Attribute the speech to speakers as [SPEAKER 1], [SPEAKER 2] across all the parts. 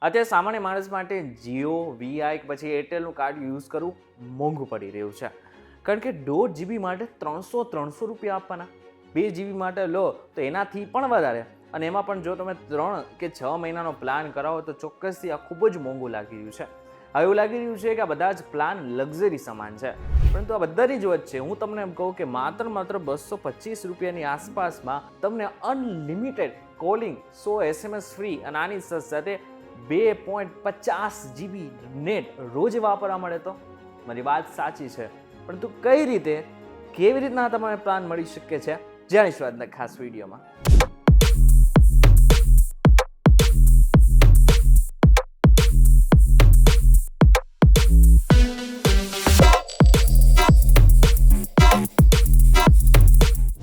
[SPEAKER 1] અત્યારે સામાન્ય માણસ માટે જીઓ વીઆઈ કે પછી એરટેલનું કાર્ડ યુઝ કરવું મોંઘું પડી રહ્યું છે. કારણ કે 1.5 GB માટે 300 રૂપિયા આપવાના, 2 GB માટે લો તો એનાથી પણ વધારે, અને એમાં પણ જો તમે 3 કે 6 મહિનાનો પ્લાન કરાવો તો ચોક્કસથી આ ખૂબ જ મોંઘું લાગી રહ્યું છે. હવે એવું લાગી રહ્યું છે કે આ બધા જ પ્લાન લક્ઝરી સમાન છે, પરંતુ આ બધાની જ વચ્ચે હું તમને એમ કહું કે માત્ર 225 રૂપિયાની આસપાસમાં તમને અનલિમિટેડ કોલિંગ, 100 SMS ફ્રી અને આની સાથે 2.50 GB નેટ રોજ વાપરવા મળે. તો મારી વાત સાચી છે, પરંતુ કઈ રીતે, કેવી રીતના તમારે પ્લાન મળી શકે છે, જાણીશું આજના ખાસ વિડીયોમાં.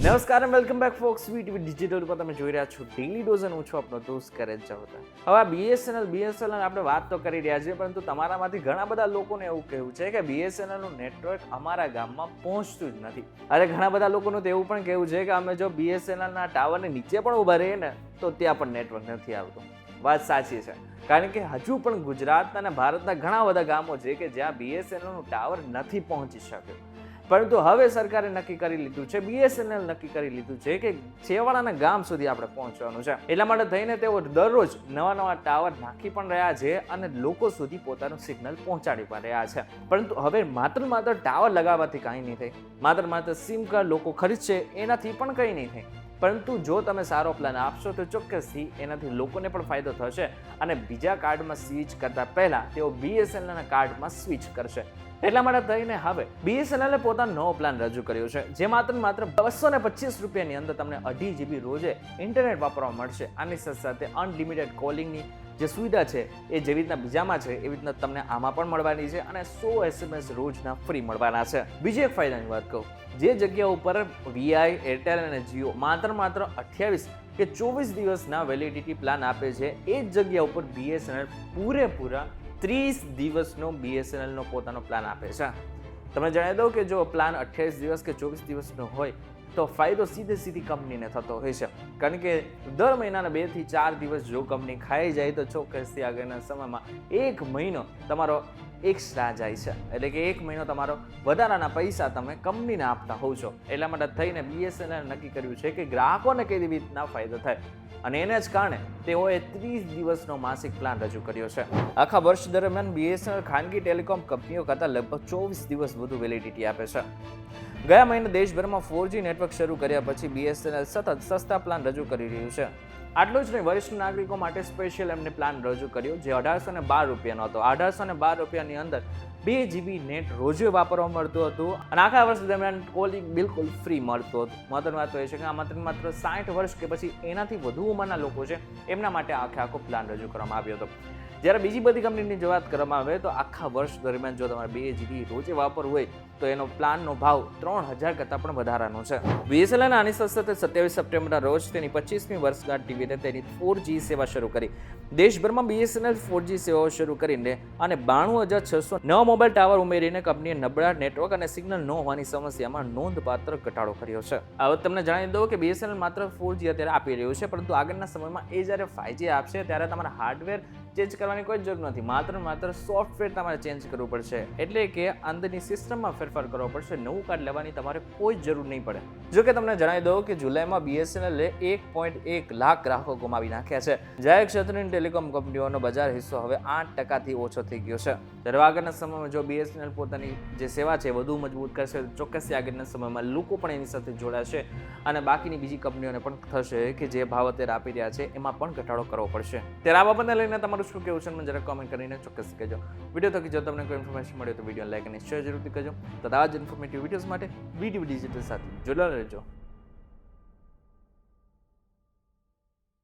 [SPEAKER 1] નમસ્કાર અને વેલકમ બેક ફોક્સ વીટીવી ડિજિટલ ઉપર તમે જોઈ રહ્યા છો ડેલી ડોઝ અને હું છું આપનો દોસ્ત કરેજ ચાવતા. હવે આ બીએસએનએલ આપણે વાત તો કરી રહ્યા છીએ, પરંતુ તમારામાંથી ઘણા બધા લોકોને એવું કહેવું છે કે બીએસએનએલ નું નેટવર્ક અમારા ગામમાં પહોંચતું જ નથી. અરે ઘણા બધા લોકોનું તો એવું પણ કહેવું છે કે અમે જો બીએસએનએલ ના ટાવરની નીચે પણ ઊભા રહીએ ને તો ત્યાં પણ નેટવર્ક નથી આવતું. વાત સાચી છે, કારણ કે હજુ પણ ગુજરાતના અને ભારતના ઘણા બધા ગામો છે કે જ્યાં બીએસએનએલ નું ટાવર નથી પહોંચી શક્યું. પરંતુ હવે સરકારે નક્કી કરી લીધું છે, બીએસએનએલ નક્કી કરી લીધું છે કે છેવાડાના ગામ સુધી આપણે પહોંચવાનું છે. એટલા માટે થઈને તેઓ દરરોજ નવા ટાવર નાખી પણ રહ્યા છે અને લોકો સુધી પોતાનું સિગ્નલ પહોંચાડી પણ રહ્યા છે. પરંતુ હવે માત્ર ટાવર લગાવવાથી કંઈ નહીં થાય, માત્ર સિમ કાર્ડ લોકો ખરીદશે એનાથી પણ કંઈ નહીં થાય. પરંતુ જો તમે સારો પ્લાન આપશો તો ચોક્કસથી એનાથી લોકોને પણ ફાયદો થશે અને બીજા કાર્ડમાં સ્વિચ કરતા પહેલા તેઓ બીએસએનએલના કાર્ડમાં સ્વિચ કરશે. એટલા માટે થઈને હવે બીએસએનએલે પોતાનો નવો પ્લાન રજૂ કર્યો છે, જે માત્ર 225 રૂપિયાની અંદર તમને 2.5 GB રોજે ઇન્ટરનેટ વાપરવા મળશે. આની સાથે અનલિમિટેડ કોલિંગની જે સુવિધા છે એ જેવી રીતના બીજામાં છે એવી રીતના તમને આમાં પણ મળવાની છે અને 100 SMS રોજના ફ્રી મળવાના છે. બીજી એક ફાયદાની વાત કહું, જે જગ્યા ઉપર વીઆઈ, એરટેલ અને જીઓ માત્ર 28 કે 24 દિવસના વેલિડિટી પ્લાન આપે છે, એ જ જગ્યા ઉપર બીએસએનએલ પૂરેપૂરા 30 દિવસનો બીએસએનએલનો પોતાનો પ્લાન આપે છે. તમને જણાવી દઉં કે જો પ્લાન 28 દિવસ કે 24 દિવસનો હોય તો ફાયદો સીધી કંપનીને થતો હોય છે, કારણ કે દર મહિનાના 2 થી 4 દિવસ જો કંપની ખાઈ જાય તો ચોક્કસથી આગળના સમયમાં 1 મહિનો તમારો એક્સ્ટ્રા જાય છે, એટલે કે 1 મહિનો તમારો વધારાના પૈસા તમે કંપનીને આપતા હોવ છો. એટલા માટે થઈને બીએસએનએલ નક્કી કર્યું છે કે ગ્રાહકોને કેવી રીતના ફાયદો થાય, અને એને જ કારણે તેઓએ 30 દિવસનો માસિક પ્લાન રજૂ કર્યો છે. આખા વર્ષ દરમિયાન બીએસએનએલ ખાનગી ટેલિકોમ કંપનીઓ કરતાં લગભગ 24 દિવસ વધુ વેલિડિટી આપે છે. ગયા મહિને દેશભરમાં 4G નેટવર્ક શરૂ કર્યા પછી બીએસએનએલ સતત સસ્તા પ્લાન રજૂ કરી રહ્યું છે. આટલું જ નહીં, વરિષ્ઠ નાગરિકો માટે સ્પેશિયલ એમને પ્લાન રજૂ કર્યો, જે 1812 રૂપિયાનો હતો. 1812 રૂપિયાની અંદર 2 GB નેટ રોજે વાપરવા મળતું હતું અને આખા વર્ષ દરમિયાન કોલિંગ બિલકુલ ફ્રી મળતું હતું. મહત્વની વાત તો એ છે કે આ માત્ર 60 વર્ષ કે પછી એનાથી વધુ ઉંમરના લોકો છે એમના માટે આખો પ્લાન રજૂ કરવામાં આવ્યો હતો. જ્યારે બીજી બધી કંપનીની જો વાત કરવામાં આવે તો આખા વર્ષ દરમિયાન જો તમારે 2 GB રોજે વાપરવું હોય તો એનો પ્લાનનો ભાવ 3000 કરતાં પણ વધારાનો છે. બીએસએનએલ આની સાથે 27 સપ્ટેમ્બરના રોજ તેની 25મી વર્ષગાંઠ ટીવીને તેની 4G સેવા શરૂ કરી. દેશભરમાં બીએસએનએલ 4G સેવાઓ શરૂ કરીને અને 92600 નવા મોબાઈલ ટાવર ઉમેરીને કંપનીએ નબળા નેટવર્ક અને સિગ્નલ ન હોવાની સમસ્યામાં નોંધપાત્ર ઘટાડો કર્યો છે. હવે તમને જણાવી દઉં કે બીએસએનએલ માત્ર 4G અત્યારે આપી રહ્યું છે, પરંતુ આગળના સમયમાં એ જ્યારે 5G આપશે ત્યારે તમારા હાર્ડવેર ચેન્જ કરવાની કોઈ જરૂર નથી, માત્ર સોફ્ટવેર તમારે ચેન્જ કરવું પડશે, એટલે કે અંદરની સિસ્ટમમાં ફેરફાર કરવો પડશે. નવું કાર્ડ લેવાની તમારે કોઈ જરૂર નહીં પડે. જો કે તમને જણાવી દઉં કે જુલાઈમાં બીએસએનએલે 1.1 લાખ ગ્રાહકો ગુમાવી નાખ્યા છે. જાહેર ક્ષેત્રની ટેલિકોમ કંપનીઓનો બજાર હિસ્સો હવે 8%થી ઓછો થઈ ગયો છે. ત્યારે આગળના સમયમાં જો બીએસએનએલ પોતાની જે સેવા છે વધુ મજબૂત કરશે તો ચોક્કસથી આગળના સમયમાં લોકો પણ એની સાથે જોડાશે અને બાકીની બીજી કંપનીઓને પણ થશે કે જે ભાવ અત્યારે આપી રહ્યા છે એમાં પણ ઘટાડો કરવો પડશે. ત્યારે આ બાબતને લઈને તમારું શું કેવું છે મને જરા કોમેન્ટ કરીને ચોક્કસ કહેજો. વિડીયો થકી જો તમને કોઈ ઇન્ફોર્મેશન મળે તો વિડીયો લાઈક અને શેર જરૂરથી કરજો. તો આવા જ ઇન્ફોર્મેટિવ વિડીયોઝ માટે વીટીવી ડિજિટલ સાથે જોડાયેલા રહેજો.